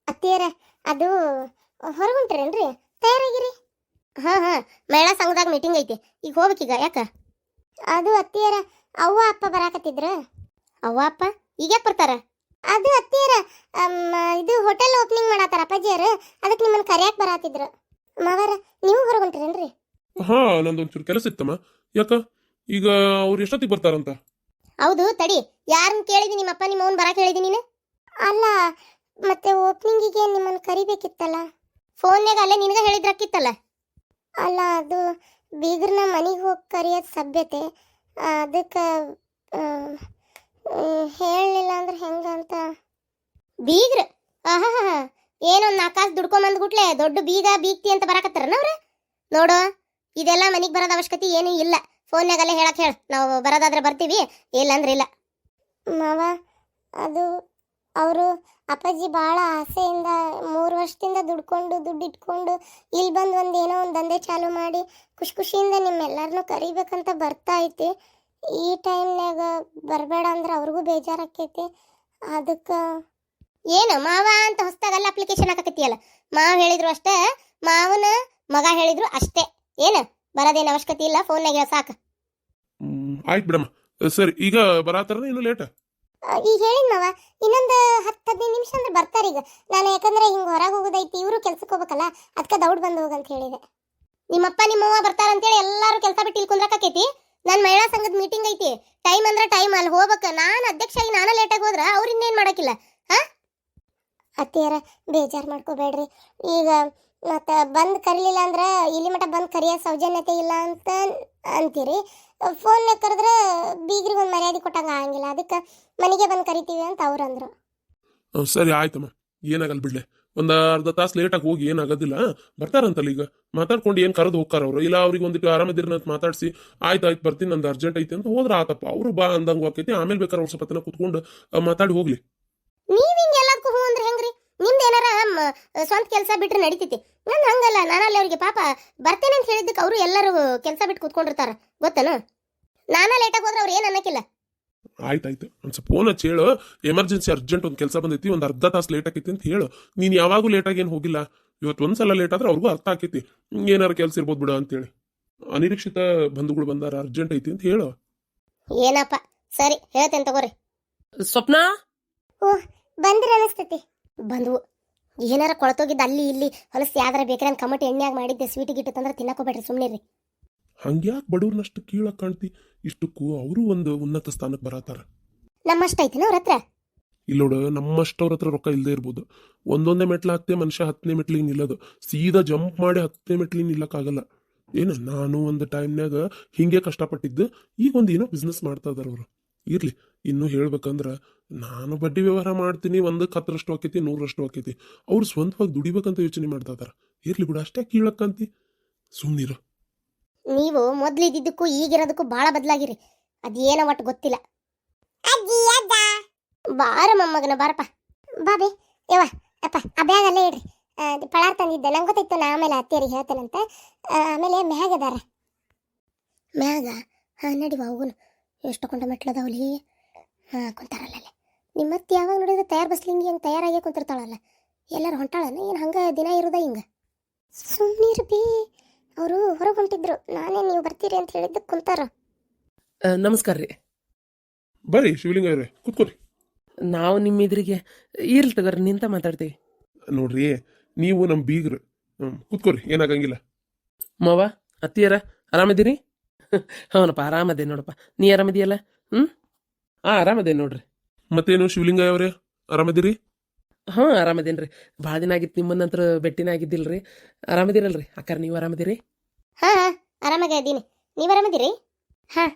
ಅತ್ತಿಯರ ಅದು ಹೊರಗುಂಟ್ರೇನ್ರಿ? ತಯಾರಾಗಿರಿ. ಹಾ ಹಾ, ಮಹಿಳಾ ಸಂಘದಾಗ ಮೀಟಿಂಗ್ ಐತಿ, ಈಗ ಹೋಗ್ಬೇಕೀಗ. ಯಾಕ? ಅದು ಅತ್ತಿಯರ ಅವ್ವ ಅಪ್ಪ ಬರಾಕತ್ತಿದ್ರ. ಅವ್ವ ಅಪ್ಪ ಈಗ ಯಾಕೆ ಬರ್ತಾರ? ಅದು ಅತ್ತಿಯರ ಇದು ಹೋಟೆಲ್ ಓಪನಿಂಗ್ ಮಾಡತ್ತಾರ ಅಪ್ಪಾಜಿಯರು, ಅದಕ್ಕೆ ನಿಮ್ಮನ್ನ ಕರೆಯಕ್ ಬರಾತಿದ್ರು. ಮಾವರ ನೀವು ಹೊರಗುಂಟ್ರೇನ್ರಿ? ಹಾ, ನಂದೊಂಚೂರು ಕೆಲಸ ಇತ್ತಮ್ಮ. ಯಾಕ ಈಗ ಅವ್ರು ಎಷ್ಟೊತ್ತಿಗೆ ಬರ್ತಾರಂತ? ಹೌದು, ತಡಿ. ಯಾರನ್ನ ಕೇಳಿದಿ? ನಿಮ್ಮಪ್ಪ ನಿಮ್ಮ ಅವ್ವನ್ ಬರಾಕ್ ಹೇಳಿದಿ ನೀನು? ಅಲ್ಲ, ಮತ್ತೆ ಓಪನಿಂಗಿಗೆ ನಿಮ್ಮನ್ನ ಕರಿಬೇಕಿತ್ತಲ್ಲ. ಫೋನ್ಯಾಗ ಅಲ್ಲೇ ನಿನಗ ಹೇಳಿದ್ರಕ್ಕಿತ್ತಲ್ಲ. ಅಲ್ಲ, ಅದು ಬೀಗ್ರನ್ನ ಮನೆಗೆ ಹೋಗಿ ಕರಿಯೋದು ಸಭ್ಯತೆ, ಅದಕ್ಕೆ ಹೇಳಲಿಲ್ಲ ಅಂದ್ರೆ ಹೆಂಗಂತ. ಬೀಗ್ರ ಆಹಾ, ಏನೊಂದು ನಾಲ್ಕಾಸು ದುಡ್ಕೊಂಬಂದ್ಗುಟ್ಲೆ ದೊಡ್ಡ ಬೀಗ ಬೀಗ್ತಿ ಅಂತ ಬರಾಕತ್ತಾರನ ಅವ್ರ? ನೋಡು, ಇದೆಲ್ಲ ಮನೆಗೆ ಬರೋದ ಅವಶ್ಯಕತೆ ಏನೂ ಇಲ್ಲ. ಫೋನ್ಯಾಗಲ್ಲೇ ಹೇಳಕ್ ಹೇಳ, ನಾವು ಬರೋದಾದ್ರೆ ಬರ್ತೀವಿ, ಇಲ್ಲ ಅಂದ್ರೆ ಇಲ್ಲ. ಮಾವ, ಅದು ಅವರು ಅಪ್ಪಾಜಿ ಭಾಳ ಆಸೆಯಿಂದ 3 ವರ್ಷದಿಂದ ದುಡ್ಡಿಟ್ಕೊಂಡು ಇಲ್ಲಿ ಬಂದು ಏನೋ ಒಂದು ದಂಧೆ ಚಾಲು ಮಾಡಿ ಖುಷಿಯಿಂದ ನಿಮ್ಮೆಲ್ಲರನ್ನೂ ಕರಿಬೇಕಂತ ಬರ್ತಾ ಐತಿ. ಈ ಟೈಮ್ನಾಗ ಬರಬೇಡ ಅಂದ್ರೆ ಅವ್ರಿಗೂ ಬೇಜಾರಾಕೈತಿ. ಅದಕ್ಕೆ ಏನು ಮಾವ ಅಂತ ಹೊಸ್ದಾಗಲ್ಲ ಅಪ್ಲಿಕೇಶನ್ ಹಾಕಕತ್ತೀಯಲ್ಲ. ಮಾವ ಹೇಳಿದ್ರು ಅಷ್ಟೇ, ಮಾವನ ಮಗ ಹೇಳಿದ್ರು ಅಷ್ಟೇ. ಏನು ಬರೋದೇನು ಅವಶ್ಯಕತೆ ಇಲ್ಲ, ಫೋನ್ನಾಗ ಹೇಳ ಸಾಕು. ಆಯ್ತು ಬಿಡಮ್ಮ. ಸರಿ, ಈಗ ಬರಾತಾರ ಇನ್ನು ಲೇಟ್? ಈಗ ಹೇಳಿನ ಮಾವ, ಇನ್ನೊಂದು 10-15 ನಿಮಿಷ ಅಂದ್ರೆ ಬರ್ತಾರೆ ಈಗ. ನಾನು ಯಾಕಂದ್ರೆ ಹಿಂಗೆ ಹೊರಗೆ ಹೋಗೋದೈತಿ, ಇವರು ಕೆಲ್ಸಕ್ಕೆ ಹೋಗ್ಬೇಕಲ್ಲ, ಅದಕ್ಕೆ ದೌಡ್ ಬಂದು ಹೋಗಂತ ಹೇಳಿದೆ. ನಿಮ್ಮಪ್ಪ ನಿಮ್ಮವ್ವ ಬರ್ತಾರಂತೇಳಿ ಎಲ್ಲರೂ ಕೆಲಸ ಬಿಟ್ಟು ಇಲ್ಲಿ ಕುಂದ್ರಕೈತಿ. ನನ್ನ ಮಹಿಳಾ ಸಂಘದ ಮೀಟಿಂಗ್ ಐತಿ, ಟೈಮ್ ಅಂದ್ರೆ ಟೈಮ್, ಅಲ್ಲಿ ಹೋಗ್ಬೇಕು. ನಾನು ಅಧ್ಯಕ್ಷ ಆಗಿ ನಾನು ಲೇಟಾಗಿ ಹೋದ್ರೆ ಅವ್ರು ಇನ್ನೇನು ಮಾಡೋಕ್ಕಿಲ್ಲ. ಹಾಂ ಅತ್ತಿಯರ, ಬೇಜಾರು ಮಾಡ್ಕೋಬೇಡ್ರಿ. ಈಗ ಮತ್ತೆ ಬಂದು ಕರೀಲಿಲ್ಲ ಅಂದ್ರೆ ಇಲ್ಲಿ ಮಟ್ಟ ಬಂದು ಕರಿಯೋ ಸೌಜನ್ಯತೆ ಇಲ್ಲ ಅಂತ ಅಂತೀರಿ. ಫೋನ್ನಾಗ ಕರೆದ್ರೆ ಬೀಗ್ರಿಗೆ ಒಂದು ಮರ್ಯಾದೆ ಕೊಟ್ಟಂಗೆ ಆಗಂಗಿಲ್ಲ, ಅದಕ್ಕೆ ಮನೆಗೆ ಬಂದು ಕರಿತೀವಿ ಅಂತ ಅವ್ರು ಅಂದರು. ಸರಿ ಆಯ್ತಮ್ಮ, ಏನಾಗಲ್ಲ ಬಿಡ್ಲೆ. ಒಂದು ಅರ್ಧ ತಾಸು ಲೇಟಾಗಿ ಹೋಗಿ ಏನಾಗೋದಿಲ್ಲ. ಬರ್ತಾರಂತಲ್ಲ ಈಗ, ಮಾತಾಡ್ಕೊಂಡು ಏನು ಕರೆದು ಹೋಗ್ತಾರ ಅವರು. ಇಲ್ಲ ಅವ್ರಿಗೆ ಒಂದಿಟ್ಟು ಆರಾಮದಿರನ ಮಾತಾಡಿಸಿ ಆಯ್ತು ಬರ್ತೀನಿ, ನಂದು ಅರ್ಜೆಂಟ್ ಐತಿ ಅಂತ ಹೋದ್ರೆ ಆತಪ್ಪ. ಅವರು ಬಾ ಅಂದಂಗೆ ಹೋಗ್ತೈತಿ. ಆಮೇಲೆ ಬೇಕಾದ್ರೆ ಅವ್ರ ಸ್ವಲ್ಪತನ ಕುತ್ಕೊಂಡು ಮಾತಾಡಿ ಹೋಗ್ಲಿ. ನೀವು ಹಿಂಗೆ ಎಲ್ಲದಕ್ಕೂ ಹೂ ಅಂದ್ರೆ ಹೆಂಗ್ರಿ? ನಿಮ್ದು ಏನಾರ ಸ್ವಂತ ಕೆಲಸ ಬಿಟ್ರೆ ನಡೀತೈತಿ. ನಾನು ಹಂಗಲ್ಲ, ನಾನಲ್ಲಿ ಅವ್ರಿಗೆ ಪಾಪ ಬರ್ತೇನೆ ಅಂತ ಹೇಳಿದ್ದಕ್ಕೆ ಅವರು ಎಲ್ಲರೂ ಕೆಲಸ ಬಿಟ್ಟು ಕುತ್ಕೊಂಡಿರ್ತಾರ, ಗೊತ್ತೇನು? ನಾನಾ ಲೇಟಾಗಿ ಹೋದ್ರೆ ಅವ್ರು ಏನು ಅನ್ನಕ್ಕಿಲ್ಲ. ಆಯ್ತಾಯ್ತು, ಒಂದು ಸ್ವಲ್ಪ ಫೋನ್ ಹಚ್ಚಿ ಹೇಳು, ಎಮರ್ಜೆನ್ಸಿ ಅರ್ಜೆಂಟ್ ಒಂದು ಕೆಲಸ ಬಂದೈತಿ, ಒಂದು ಅರ್ಧ ತಾಸು ಲೇಟ್ ಆಕೈತಿ ಅಂತ ಹೇಳು. ನೀನು ಯಾವಾಗೂ ಲೇಟಾಗಿ ಏನು ಹೋಗಿಲ್ಲ, ಇವತ್ತು ಒಂದ್ಸಲ ಲೇಟ್ ಆದ್ರೆ ಅವ್ರಿಗೂ ಅರ್ಥ ಆಕೈತಿ, ಏನಾರು ಕೆಲಸ ಇರ್ಬೋದು ಬಿಡು ಅಂತೇಳಿ. ಅನಿರೀಕ್ಷಿತ ಬಂಧುಗಳು ಬಂದಾರ, ಅರ್ಜೆಂಟ್ ಐತಿ ಅಂತ ಹೇಳು. ಏನಪ್ಪ, ಸರಿ ಹೇಳ್ತೇನೆ ತಗೋರಿ. ಸ್ವಪ್ನ, ಓಹ್ ಬಂದ್ರೆ ಅನಿಸ್ತೈತಿ. ಬಂದ್ವು. ಏನಾರ ಕೊಳತೋಗಿದ್ದು ಅಲ್ಲಿ ಇಲ್ಲಿ ಹೊಲಸು ಯಾವ್ದಾರ ಬೇಕ್ರಿ ಅಂತ ಕಮಟಿ ಎಣ್ಣೆಯಾಗಿ ಮಾಡಿದ್ದೆ, ಸ್ವೀಟ್ ಗಿಟ್ಟು ತಂದ್ರೆ ತಿನ್ನಕೋಬೇಡ್ರಿ, ಸುಮ್ಮನೆ. ಹಂಗ್ಯಾಕೆ ಬಡವ್ರನ್ನಷ್ಟು ಕೀಳಕ್ ಕಾಣ್ತಿ? ಇಷ್ಟಕ್ಕೂ ಅವರು ಒಂದು ಉನ್ನತ ಸ್ಥಾನಕ್ಕೆ ಬರತಾರ. ನಮ್ಮಷ್ಟ ಐತಿನ ಅವ್ರ ಹತ್ರ? ಇಲ್ಲೋಡ, ನಮ್ಮಷ್ಟವ್ರ ಹತ್ರ ರೊಕ್ಕ ಇಲ್ಲದೆ ಇರ್ಬೋದು. ಒಂದೊಂದೇ ಮೆಟ್ಲ ಹತ್ತೆ ಮನುಷ್ಯ 10ನೇ ಮೆಟ್ಲಿಗೆ ನಿಲ್ಲೋದು, ಸೀದಾ ಜಂಪ್ ಮಾಡಿ 10ನೇ ಮೆಟ್ಲಿಗೆ ನಿಲ್ಲಕ್ಕಾಗಲ್ಲ. ಏನು, ನಾನು ಒಂದು ಟೈಮ್ನಾಗ ಹಿಂಗೆ ಕಷ್ಟಪಟ್ಟಿದ್ದು, ಈಗ ಒಂದು ಏನೋ ಬಿಸ್ನೆಸ್ ಮಾಡ್ತಾ ಇದಾರೆ ಅವರು. ಇರ್ಲಿ, ಇನ್ನೂ ಹೇಳ್ಬೇಕಂದ್ರೆ ನಾನು ಬಡ್ಡಿ ವ್ಯವಹಾರ ಮಾಡ್ತೀನಿ, 10ರಷ್ಟು ಆಕೈತಿ, 100ರಷ್ಟು ಆಕೈತಿ. ಅವ್ರು ಸ್ವಂತವಾಗಿ ದುಡಿಬೇಕಂತ ಯೋಚನೆ ಮಾಡ್ತಾ ಇದಾರೆ. ಇರ್ಲಿ ಬಿಡು, ಅಷ್ಟೇ ಕೀಳಕ್ಕಂತಿ, ಸುಮ್ಮನಿರು. ನೀವು ಮೊದ್ಲು ಇದ್ದಿದ್ದಕ್ಕೂ ಈಗಿರೋದಕ್ಕೂ ಭಾಳ ಬದಲಾಗಿರಿ. ಅದೇನೋ ಒಟ್ಟು ಗೊತ್ತಿಲ್ಲ. ಬಾರ ಮೊಮ್ಮಗನ ಬಾರಪ್ಪ, ಬಾಬಿ ಯವ್ವ ಅಪ್ಪ. ಆ ಬ್ಯಾಗ್ ಅಲ್ಲೇ ಇಡ್ರಿ. ಪಳಾರ್ ತಂದಿದ್ದೆ, ನಂಗೆ ಗೊತ್ತಾಯ್ತು, ನಾ ಆಮೇಲೆ ಅತ್ತಿಯರಿಗೆ ಹೇಳ್ತೇನಂತ. ಆಮೇಲೆ ಮ್ಯಾಗ್ ಅದಾರ. ಮ್ಯಾಗ? ಹಾಂ ನಡಿವ ಹೋಗುನು. ಎಷ್ಟು ಕೊಂಡ ಮೆಟ್ಲದಾವಲಿ. ಹಾಂ ಕುಂತಾರಲ್ಲೇ. ನಿಮ್ಮತ್ತೆ ಯಾವಾಗ ನೋಡಿದ್ರೆ ತಯಾರು ಬಸ್ಲಿಂಗಿ ಹಂಗೆ ತಯಾರಾಗೇ ಕುಂತಿರ್ತಾಳಲ್ಲ. ಎಲ್ಲರೂ ಹೊಂಟಾಳನ ಏನು? ಹಂಗೆ ದಿನ ಇರೋದ ಹಿಂಗೆ? ಸುಮ್ಮನಿರು ಬಿ, ಅವರು ಹೊರಗೆ ಹೊಂಟಿದ್ರು. ನಾನೇ ನೀವು ಬರ್ತೀರಿ ಅಂತ ಹೇಳಿದ್ದಕ್ಕೆ ಕುಂತಾರ. ನಮಸ್ಕಾರ ರೀ. ಬರ್ರಿ ಶಿವಲಿಂಗ ಅವ್ರೆ, ಕೂತ್ಕೋರಿ. ನಾವು ನಿಮ್ಮ ಎದುರಿಗೆ ಇರ್ಲಿ ತಗೋರಿ, ನಿಂತ ಮಾತಾಡ್ತೀವಿ. ನೋಡ್ರಿ, ನೀವು ನಮ್ಮ ಬೀಗ್ರು, ಕೂತ್ಕೋರಿ, ಏನಾಗಂಗಿಲ್ಲ. ಮಾವ, ಅತ್ತಿಯರ ಆರಾಮದಿರಿ? ಹೌನಪ್ಪ, ಆರಾಮದೇ ನೋಡಪ್ಪ. ನೀ ಆರಾಮದಿಯಲ್ಲ? ಆರಾಮದೇ ನೋಡ್ರಿ. ಮತ್ತೇನು ಶಿವಲಿಂಗ ಅವ್ರೆ, ಆರಾಮದಿರಿ? ಹಾಂ ಆರಾಮದೇನ್ರಿ. ಭಾಳ ದಿನ ಆಗಿತ್ತು, ನಿಮ್ಮನ್ನಂತ್ರ ಭೇಟಿನ ಆಗಿದ್ದಿಲ್ರಿ. ಆರಾಮದಿರಲ್ರಿ ಅಕ್ಕಾರ? ನೀವು ಆರಾಮದಿರಿ? ಹಾಂ ಹಾಂ ಆರಾಮಾಗ ಇದ್ದೀನಿ. ನೀವು ಆರಾಮದಿರಿ? ಹಾಂ.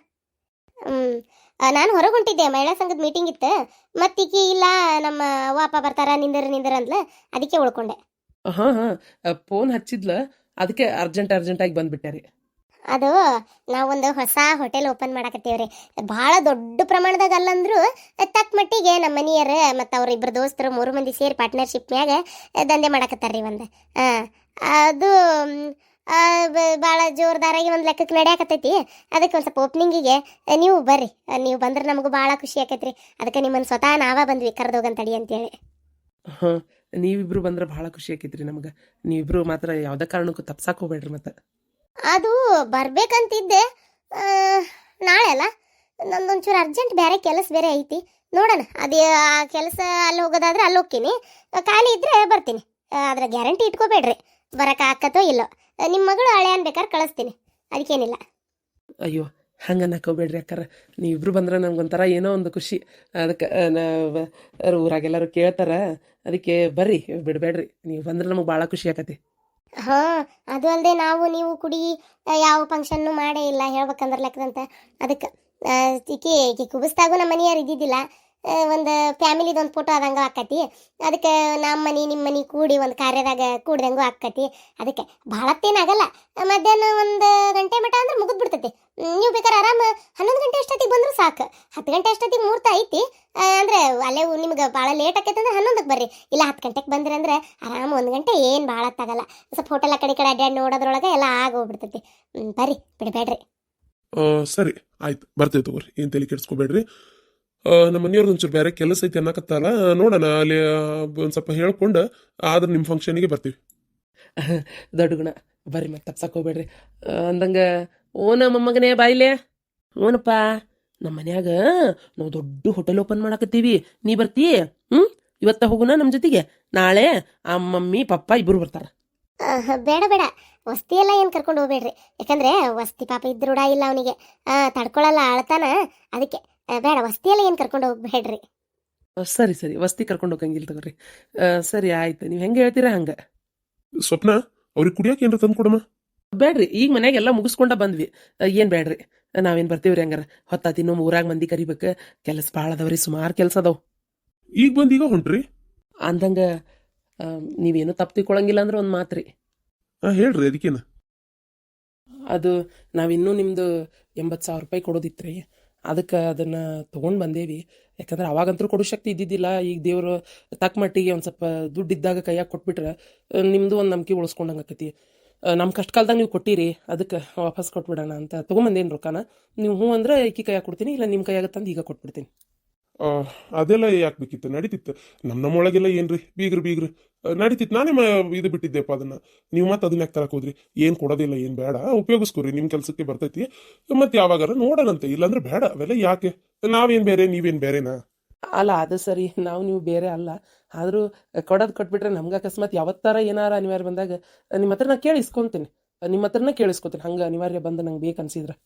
ನಾನು ಹೊರಗೆ ಹೊಂಟಿದ್ದೆ, ಮಹಿಳಾ ಸಂಘದ ಮೀಟಿಂಗ್ ಇತ್ತು. ಮತ್ತೀಕಿ ಇಲ್ಲ, ನಮ್ಮ ಅವ್ವ ಅಪ್ಪ ಬರ್ತಾರ, ನಿಂದರ ಅಂದ್ಲ, ಅದಕ್ಕೆ ಉಳ್ಕೊಂಡೆ. ಹಾಂ ಹಾಂ, ಫೋನ್ ಹಚ್ಚಿದ್ಲ, ಅದಕ್ಕೆ ಅರ್ಜೆಂಟಾಗಿ ಬಂದ್ಬಿಟ್ಟೆ ರೀ. ಅದು ನಾವೊಂದು ಹೊಸ ಹೋಟೆಲ್ ಓಪನ್ ಮಾಡಕತ್ತೀವ್ರಿ. ಭಾಳ ದೊಡ್ಡ ಪ್ರಮಾಣದಾಗ ಅಲ್ಲಂದ್ರು ತಕ್ಕ ಮಟ್ಟಿಗೆ ನಮ್ಮ ಮನೆಯರ ಮತ್ತು ಅವ್ರ ಇಬ್ಬರು ದೋಸ್ತರು 3 ಮಂದಿ ಸೇರಿ ಪಾರ್ಟ್ನರ್ಶಿಪ್ ಮ್ಯಾಗ ದಂಧೆ ಮಾಡಕತ್ತಾರ್ರಿ ಒಂದು. ಅದು ಭಾಳ ಜೋರ್ದಾರಾಗಿ ಒಂದು ಲೆಕ್ಕಕ್ಕೆ ನಡೆಯಾಕತ್ತೈತಿ. ಅದಕ್ಕೆ ಒಂದು ಸ್ವಲ್ಪ ಓಪನಿಂಗಿಗೆ ನೀವು ಬರ್ರಿ. ನೀವು ಬಂದ್ರೆ ನಮಗೂ ಭಾಳ ಖುಷಿ ಆಕೈತ್ರಿ. ಅದಕ್ಕೆ ನಿಮ್ಮನ್ನು ಸ್ವತಃ ನಾವೇ ಬಂದ್ವಿ ಕರೆದೋಗಂತಡಿ ಅಂತೇಳಿ. ಹಾಂ, ನೀವಿಬ್ರು ಬಂದ್ರೆ ಭಾಳ ಖುಷಿ ಆಕೈತ್ರಿ ನಮಗೆ. ನೀವಿಬ್ರು ಮಾತ್ರ ಯಾವುದೇ ಕಾರಣಕ್ಕೂ ತಪ್ಸಕ್ಕೆ ಹೋಗ್ಬೇಡ್ರಿ ಮತ್ತೆ. ಅದು ಬರ್ಬೇಕಂತಿದ್ದೆ, ಆ, ನಾಳೆ ಅಲ್ಲ, ನಂದೊಂಚೂರು ಅರ್ಜೆಂಟ್ ಬೇರೆ ಕೆಲಸ ಬೇರೆ ಐತಿ. ನೋಡೋಣ, ಅದೇ ಆ ಕೆಲಸ ಅಲ್ಲಿ ಹೋಗೋದಾದ್ರೆ ಅಲ್ಲಿ ಹೋಗ್ತೀನಿ, ಖಾಲಿ ಇದ್ರೆ ಬರ್ತೀನಿ. ಅದ್ರ ಗ್ಯಾರಂಟಿ ಇಟ್ಕೋಬೇಡ್ರಿ ಬರಕ್ಕೆ ಆಕತ್ತೋ ಇಲ್ಲೋ. ನಿಮ್ಮ ಮಗಳು ಹಳೆ ಅನ್ಬೇಕಾದ್ರೆ ಕಳಿಸ್ತೀನಿ, ಅದಕ್ಕೇನಿಲ್ಲ. ಅಯ್ಯೋ, ಹಂಗೆ ಅನ್ನಕ್ಕೆ ಹೋಗ್ಬೇಡ್ರಿ ಅಕ್ಕಾರ. ನೀವಿಬ್ರು ಬಂದ್ರೆ ನನಗೊಂಥರ ಏನೋ ಒಂದು ಖುಷಿ. ಅದಕ್ಕೆ ಊರಾಗೆಲ್ಲರೂ ಕೇಳ್ತಾರ, ಅದಕ್ಕೆ ಬರ್ರಿ, ಬಿಡಬೇಡ್ರಿ. ನೀವು ಬಂದ್ರೆ ನಮಗೆ ಭಾಳ ಖುಷಿ ಆಕತಿ. ಹಾ, ಅದು ಅಲ್ಲದೆ ನಾವು ನೀವು ಕುಡಿ ಯಾವ ಫಂಕ್ಷನ್ನು ಮಾಡೇ ಇಲ್ಲ ಹೇಳ್ಬೇಕಂದ್ರೆ ಲೆಕ್ಕದಂತ. ಅದಕ್ಕೆ ಈಕಿ ಕುಬಸ್ದಾಗೂ ನಮ್ಮ ಮನೆಯವ್ರು ಇದ್ದಿದ್ದಿಲ್ಲ. ಒಂದು ಫ್ಯಾಮಿಲಿದೊಂದು ಫೋಟೋ ಆದಂಗೆ ಆಕತಿ. ಅದಕ್ಕೆ ನಮ್ಮ ಮನೆ ನಿಮ್ಮ ಮನೆ ಕೂಡಿ ಒಂದು ಕಾರ್ಯದಾಗ ಕೂಡ್ದಂಗೂ ಆಕತಿ. ಅದಕ್ಕೆ ಭಾಳತ್ತೇನಾಗಲ್ಲ, ಮಧ್ಯಾಹ್ನ 1 ಗಂಟೆ ಮಟ ಅಂದ್ರೆ ಮುಗಿದು ಬಿಡ್ತೈತಿ. ನೀವು ಬೇಕಾದ್ರೆ ಆರಾಮ 11 ಗಂಟೆ ಅಷ್ಟೊತ್ತಿಗೆ ಬಂದರೂ ಸಾಕು. 10 ಗಂಟೆ ಅಷ್ಟೊತ್ತಿಗೆ ಮುಹೂರ್ತ ಐತಿ ಅಂದ್ರೆ ಅಲ್ಲೇ ನಿಮ್ಗೆ ಭಾಳ ಲೇಟ್ ಆಕೈತೆ ಅಂದ್ರೆ 11ಕ್ಕೆ ಬರ್ರಿ, ಇಲ್ಲ 10 ಗಂಟೆಗೆ ಬಂದ್ರಿ ಅಂದ್ರೆ ಆರಾಮ 1 ಗಂಟೆ ಏನು ಭಾಳ ಹೊತ್ತಾಗಲ್ಲ. ಸ್ವಲ್ಪ ಹೋಟೆಲ್ ಆ ಕಡೆ ಈ ಕಡೆ ಅಡ್ಡಾಡಿ ನೋಡೋದ್ರೊಳಗೆ ಎಲ್ಲ ಆಗೋಗ್ಬಿಡ್ತೈತಿ. ಬರ್ರಿ, ಬಿಡಬೇಡ್ರಿ. ಸರಿ ಆಯ್ತು, ಬರ್ತೇವೆ ತಗೋರಿ, ಏನು ತಲೆ ಕೆಡ್ಸ್ಕೊಬೇಡ್ರಿ. ನಮ್ಮ ಮನೆಯವ್ರದ್ದು ಒಂಚೂರು ಬೇರೆ ಕೆಲಸ ಐತಿ ಅನ್ನಕತ್ತಲ್ಲ, ನೋಡೋಣ ಅಲ್ಲಿ ಒಂದು ಸ್ವಲ್ಪ ಹೇಳ್ಕೊಂಡು ಆದ್ರೆ ನಿಮ್ಮ ಫಂಕ್ಷನಿಗೆ ಬರ್ತೀವಿ. ದೊಡ್ಡ ಗುಣ, ಬರ್ರಿ ಮತ್ತೆ ತಪ್ಸಕ್ಕೆ ಹೋಗ್ಬೇಡ್ರಿ. ಅಂದಂಗೆ ಓನ ಮೊಮ್ಮಗನೇ ಬಾಯಿಲೆ. ಓನಪ್ಪ, ನಮ್ಮ ಮನ್ಯಾಗ ನಾವು ದೊಡ್ಡ ಹೋಟೆಲ್ ಓಪನ್ ಮಾಡಕತ್ತೀವಿ, ನೀ ಬರ್ತೀ? ಇವತ್ತ ಹೋಗುಣ ನಮ್ಮ ಜೊತೆಗೆ. ನಾಳೆ ಆ ಮಮ್ಮಿ ಪಪ್ಪ ಇಬ್ಬರು ಬರ್ತಾರ. ಬೇಡ ಬೇಡ, ವಸ್ತಿ ಎಲ್ಲ ಏನು ಕರ್ಕೊಂಡು ಹೋಗ್ಬೇಡ್ರಿ. ಯಾಕಂದ್ರೆ ವಸ್ತಿ ಪಾಪ ಇದ್ರೂ ರೂಢ ಇಲ್ಲ ಅವನಿಗೆ, ತಡ್ಕೊಳಲ್ಲ, ಅಳ್ತಾನ. ಅದಕ್ಕೆ ಬೇಡ, ವಸ್ತಿ ಎಲ್ಲ ಏನು ಕರ್ಕೊಂಡು ಹೋಗ್ಬೇಡ್ರಿ. ಸರಿ ಸರಿ, ವಸ್ತಿ ಕರ್ಕೊಂಡು ಹೋಗಂಗಿಲ್ಲ ತಗೋರಿ. ಸರಿ ಆಯ್ತು, ನೀವು ಹೆಂಗೆ ಹೇಳ್ತೀರಾ ಹಂಗೆ. ಸ್ವಪ್ನ, ಅವ್ರಿಗೆ ಕುಡಿಯೋಕೆ ಏನಾರ ತಂದು ಕೊಡಮ್ಮ. ಬೇಡ್ರಿ, ಈಗ ಮನ್ಯಾಗೆಲ್ಲ ಮುಗಿಸ್ಕೊಂಡ ಬಂದ್ವಿ. ಏನು ಬೇಡ್ರಿ, ನಾವೇನು ಬರ್ತೀವ್ರಿ ಹಂಗಾರ. ಹೊತ್ತಾತಿ ಇನ್ನೊಮ್ಮೆ ಊರಾಗ ಮಂದಿ ಕರಿಬೇಕು, ಕೆಲಸ ಭಾಳ ಅದಾವ್ರಿ, ಸುಮಾರು ಕೆಲಸ ಅದಾವ. ಈಗ ಬಂದೀಗ ಹೊಂಟ್ರಿ? ಅಂದಂಗೆ ನೀವೇನು ತಪ್ಪು ತಿಳ್ಕೊಳಂಗಿಲ್ಲ ಅಂದ್ರೆ ಒಂದು ಮಾತ್ರಿ. ಹೇಳ್ರಿ, ಅದಕ್ಕೇನು? ಅದು ನಾವಿನ್ನೂ ನಿಮ್ಮದು 80,000 ರೂಪಾಯಿ ಕೊಡೋದಿತ್ರಿ. ಅದಕ್ಕೆ ಅದನ್ನು ತೊಗೊಂಡು ಬಂದೇವಿ. ಯಾಕಂದ್ರೆ ಅವಾಗಂತೂ ಕೊಡೋ ಶಕ್ತಿ ಇದ್ದಿದ್ದಿಲ್ಲ. ಈಗ ದೇವರು ತಕ್ಕ ಮಟ್ಟಿಗೆ ಒಂದು ಸ್ವಲ್ಪ ದುಡ್ಡು ಇದ್ದಾಗ ಕೈಯಾಗ ಕೊಟ್ಬಿಟ್ರೆ ನಿಮ್ಮದು ಒಂದು ನಂಬಿಕೆ ಉಳಿಸ್ಕೊಂಡಂಗೆ ಆಕತಿ. ನಮ್ಮ ಕಷ್ಟ ಕಾಲದಾಗ ನೀವು ಕೊಟ್ಟಿರಿ, ಅದಕ್ಕೆ ವಾಪಸ್ ಕೊಟ್ಬಿಡೋಣ ಅಂತ ತೊಗೊಂಬಂದೇನು ರೊಕ್ಕನ. ನೀವು ಹ್ಞೂ ಅಂದ್ರೆ ಈಕಿ ಕೈಯಾಗ ಕೊಡ್ತೀನಿ, ಇಲ್ಲ ನಿಮ್ಮ ಕೈಯಾಗ ತಂದು ಈಗ ಕೊಟ್ಬಿಡ್ತೀನಿ. ಅದೆಲ್ಲ ಯಾಕೆ ಬೇಕಿತ್ತು, ನಡೀತಿತ್ತು. ನಮ್ಮೊಳಗೆಲ್ಲ ಏನ್ರಿ ಬೀಗ್ರು ನಡೀತಿತ್ತು. ನಾನೇ ಇದು ಬಿಟ್ಟಿದ್ದೆಪ್ಪ ಅದನ್ನ. ನೀವು ಮತ್ತೆ ಅದನ್ನ ಯಾಕೆ ತರಕ್ ಹೋದ್ರಿ? ಏನು ಕೊಡೋದಿಲ್ಲ, ಏನು ಬೇಡ, ಉಪಯೋಗಿಸ್ಕೊರಿ, ನಿಮ್ಮ ಕೆಲಸಕ್ಕೆ ಬರ್ತೈತಿ. ಮತ್ತೆ ಯಾವಾಗಾರ ನೋಡೋಣಂತೆ, ಇಲ್ಲಾಂದ್ರೆ ಬೇಡ. ಅವೆಲ್ಲ ಯಾಕೆ? ನಾವೇನು ಬೇರೆ, ನೀವೇನು ಬೇರೆನಾ? ಅಲ್ಲ, ಅದು ಸರಿ, ನೀವು ಬೇರೆ ಅಲ್ಲ. ಆದರೂ ಕೊಡೋದು ಕೊಟ್ಬಿಟ್ರೆ ನಮ್ಗೆ ಅಕಸ್ಮಾತ್ ಯಾವತ್ತಾರ ಏನಾರ ಅನಿವಾರ್ಯ ಬಂದಾಗ ನಿಮ್ಮ ಹತ್ರ ನಾ ಕೇಳಿಸ್ಕೊತೀನಿ. ಹಂಗೆ ಅನಿವಾರ್ಯ ಬಂದು ನಂಗೆ ಬೇಕು ಅನ್ಸಿದ್ರೆ.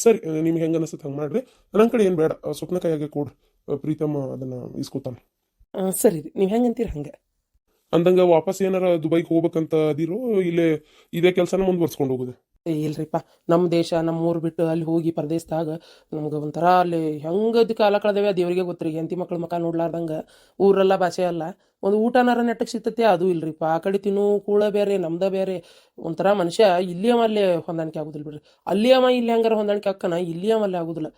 ಸರಿ, ನಿಮ್ಗೆ ಹೆಂಗೆ ಅನಿಸುತ್ತೆ ಹಂಗೆ ಮಾಡ್ರಿ. ನನ್ನ ಕಡೆ ಏನು ಬೇಡ, ಸ್ವಪ್ನ ಕೈಯಾಗೆ ಕೊಡು, ಪ್ರೀತಮ್ ಅದನ್ನ ಇಸ್ಕೊತಾನೆ. ಸರಿ ರೀ, ನೀವು ಹೆಂಗೆ ಅಂತೀರಿ ಹಂಗೆ. ಅಂದಂಗ ವಾಪಸ್ ಏನಾರ ದುಬೈಗೆ ಹೋಗ್ಬೇಕಂತ ಅದಿರೋ, ಇಲ್ಲೇ ಇದೇ ಕೆಲಸನ ಮುಂದುವರ್ಸ್ಕೊಂಡು ಹೋಗುದು? ಇಲ್ರಿಪ್ಪ, ನಮ್ಮ ದೇಶ, ನಮ್ಮ ಊರು ಬಿಟ್ಟು ಅಲ್ಲಿ ಹೋಗಿ ಪರದೇಶದಾಗ ನಮ್ಗೆ ಒಂಥರ ಅಲ್ಲಿ ಹೆಂಗದ ಕಾಲ ಕಳೆದೇವೆ ದೇವರಿಗೆ ಗೊತ್ತರಿ. ಹೆಂಡತಿ ಮಕ್ಳ ಮಕ್ಕ ನೋಡ್ಲಾರ್ದಂಗೆ, ಊರೆಲ್ಲ ಭಾಷೆ ಅಲ್ಲ, ಒಂದು ಊಟನಾರ ನೆಟ್ಟಗೆ ಸಿಗ್ತೈತೆ, ಅದು ಇಲ್ರಿಪ್ಪ. ಆ ಕಡೆ ತಿನ್ನು ಕೂಳ ಬೇರೆ, ನಮ್ದ ಬೇರೆ. ಒಂಥರ ಮನುಷ್ಯ ಇಲ್ಲಿ ಅವ ಅಲ್ಲೇ ಹೊಂದಾಣಿಕೆ ಆಗೋದಿಲ್ಲ ಬಿಡ್ರಿ. ಅಲ್ಲಿ ಅವ ಇಲ್ಲಿ ಹಂಗಾರ ಹೊಂದಾಣಿಕೆ ಆಕ್ಕನ, ಇಲ್ಲಿ ಅವ ಅಲ್ಲೇ ಆಗೋದಿಲ್ಲ.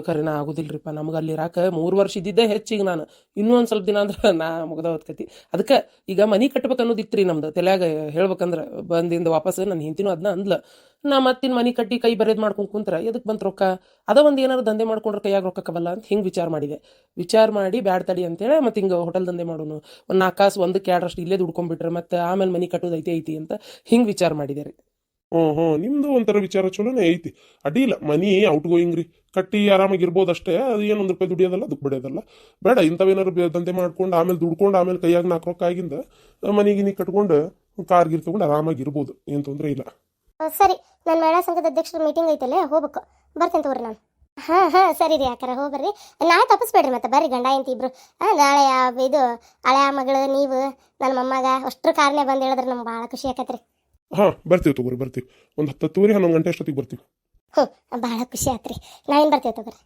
ಖರೇನ ಆಗೋದಿಲ್ರಿಪ್ಪ. ನಮ್ಗೆ ಅಲ್ಲಿ ಇರಾಕ 3 ವರ್ಷ ಇದ್ದಿದ್ದೆ ಹೆಚ್ಚಿಗೆ. ನಾನು ಇನ್ನೂ ಒಂದು ಸ್ವಲ್ಪ ದಿನ ಅಂದ್ರೆ ಮುಗ್ದ ಹೊತ್ಕತಿ. ಅದಕ್ಕೆ ಈಗ ಮನೆ ಕಟ್ಬೇಕು ಅನ್ನೋದಿತ್ರಿ ನಮ್ದು ತಲೆಯಾಗ. ಹೇಳ್ಬೇಕಂದ್ರೆ ಬಂದಿಂದ ವಾಪಸ್ ನನ್ನ ಹೆಂಡತಿನೂ ಅದನ್ನ ಅಂದ್ಲ. ನಾ ಮತ್ತಿನ ಮನೆ ಕಟ್ಟಿ ಕೈ ಬರೇದು ಮಾಡ್ಕೊಂಡು ಕುಂತ್ರ ಎದಕ್ಕೆ ಬಂತು ರೊಕ್ಕ? ಅದ ಒಂದು ಏನಾರು ದಂಧೆ ಮಾಡ್ಕೊಂಡ್ರೆ ಕೈಯಾಗ ರೊಕ್ಕಕ್ಕವಲ್ಲ ಅಂತ ಹಿಂಗೆ ವಿಚಾರ ಮಾಡಿ ಬ್ಯಾಡ್ ತಡಿ ಅಂತೇಳಿ ಮತ್ತೆ ಹಿಂಗೆ ಹೋಟೆಲ್ ದಂಧೆ ಮಾಡೋನು. ಒಂದು 4 ಕಾಸು 1ಕ್ಕೆ 2 ಇಲ್ಲೇ ದುಡ್ಕೊಂಡ್ಬಿಟ್ರೆ ಮತ್ತೆ ಆಮೇಲೆ ಮನೆ ಕಟ್ಟೋದು ಐತಿ ಅಂತ ಹಿಂಗೆ ವಿಚಾರ ಮಾಡಿದೆ ರೀ. ನಿಮ್ದು ಒಂಥರ ವಿಚಾರ ಚಲೋನೇ ಐತಿ. ಅಡ್ಡಿ ಇಲ್ಲ, ಮನಿ ಔಟ್ ಗೋಯಿಂಗ್ ರೀ, ಕಟ್ಟಿ ಆರಾಮಾಗಿರ್ಬೋದು ಅಷ್ಟೇ. ಅದು ಏನು 1 ರೂಪಾಯಿ ದುಡಿಯೋದಲ್ಲ, ಅದಕ್ಕೆ ಬಿಡೋದಲ್ಲ. ಬೇಡ ಇಂಥವೇನಾರು ದಂಧೆ ಮಾಡ್ಕೊಂಡು ಆಮೇಲೆ ದುಡ್ಕೊಂಡು ಆಮೇಲೆ ಕೈಯಾಗ 4 ರೊಕ್ಕ ಆಗಿಂದ ಮನಿಗಿನಿ ಕಟ್ಕೊಂಡು ಕಾರ್ ಗಿರ್ ತಗೊಂಡು ಆರಾಮಾಗಿರ್ಬೋದು, ಏನು ತೊಂದರೆ ಇಲ್ಲ. ಸರಿ, ನನ್ನ ಮಹಿಳಾ ಸಂಘದ ಅಧ್ಯಕ್ಷರ ಮೀಟಿಂಗ್ ಐತಲ್ಲೇ, ಹೋಗ್ಬೇಕು. ಬರ್ತೇನೆ ತಗೋರಿ ನಾನು. ಹಾಂ ಸರಿ ರೀ ಅಕ್ಕಾರ, ಹೋಗ್ಬರ್ರಿ. ನಾಳೆ ತಪ್ಪಿಸ್ಬೇಡ್ರಿ ಮತ್ತೆ, ಬರ್ರಿ ಗಂಡ ಹೆಂಡತಿ ಇಬ್ರು. ನಾಳೆ ಇದು ಹಳೆಯ ಮಗಳು, ನೀವು, ನನ್ನ ಮೊಮ್ಮಗ ಅಷ್ಟ್ರ ಕಾರನೇ ಬಂದು ಹೇಳಿದ್ರೆ ನಮ್ಗೆ ಭಾಳ ಖುಷಿ ಆಕತ್ರಿ. ಬರ್ತೀವಿ ತಗೋರಿ, ಬರ್ತೀವಿ. ಒಂದು 10 11 ಗಂಟೆ ಅಷ್ಟೊತ್ತಿಗೆ ಬರ್ತೀವಿ. ಭಾಳ ಖುಷಿ ಆತ್ರಿ. ನಾವೇನು ಬರ್ತೀವಿ ತಗೋರಿ.